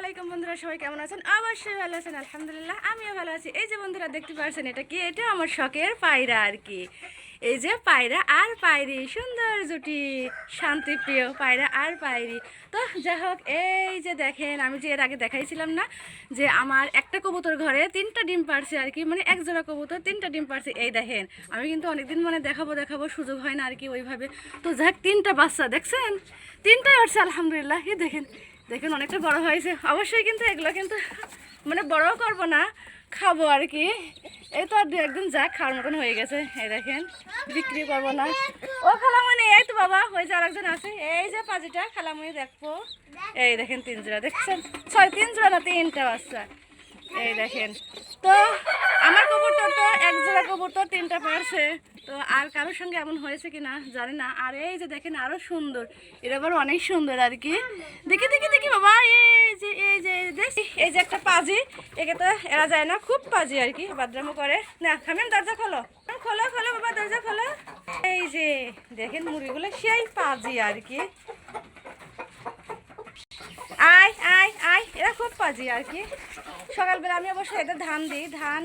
আলাইকুম বন্ধুরা, সবাই কেমন আছেন? অবশ্যই ভালো আছেন, আলহামদুলিল্লাহ আমিও ভালো আছি। এই যে বন্ধুরা দেখতে পাচ্ছেন, এটা কি? এটা আমার শখের পায়রা আর কি। এই যে পায়রা আর পায়রি, সুন্দর জুটি, শান্তিপ্রিয় পায়রা আর পায়রি। তো যাই হোক, এই যে দেখেন, আমি যে এর আগে দেখাইছিলাম না যে আমার একটা কবুতর ঘরে 3টা ডিম পারছে আর কি, মানে এক জোড়া কবুতর 3টা ডিম পারছে। এই দেখেন, আমি কিন্তু অনেকদিন মানে দেখাবো সুযোগ হয় না আর কি ওইভাবে। তো যাই হোক, 3টা বাচ্চা দেখছেন, 3টাই আসছে আলহামদুলিল্লাহ। এই দেখেন দেখেন অনেকটা বড় হয়েছে অবশ্যই, কিন্তু এগুলো কিন্তু মানে বড়ও করবো না, খাবো আর কি। এই তো আর দু একদিন যা খাওয়ার মতন হয়ে গেছে। এই দেখেন, বিক্রি করবো না। ও খালামণি, এই তো বাবা, ওই যে আরেকজন আছে, এই যে পাজিটা খালামণি দেখবো। এই দেখেন 3 জোড়া দেখছেন, 3 জোড়া না 3টা বাচ্চা। এই দেখেন, তো আমার কবুতর তো এক জোড়া কবুতর 3টা পারছে। তো আর কারোর সঙ্গে এমন হয়েছে কিনা জানি না। আর এই যে দেখেন আরো সুন্দর, এরা আবার অনেক সুন্দর আর কি। দেখি দেখি দেখি বাবা, এই যে একটা পাজি, একে তো এরা যায় না, খুব পাজি আর কি, বাদরামো করে না। খামেন, দরজা খোলো খোলো খোলো বাবা, দরজা খোলো। এই যে দেখেন মুরগিগুলো সেই পাজি আর কি। আয় আয় আয়, এরা খুব পাজি আর কি। সকালবেলা আমি অবশ্যই এদের ধান দিই, ধান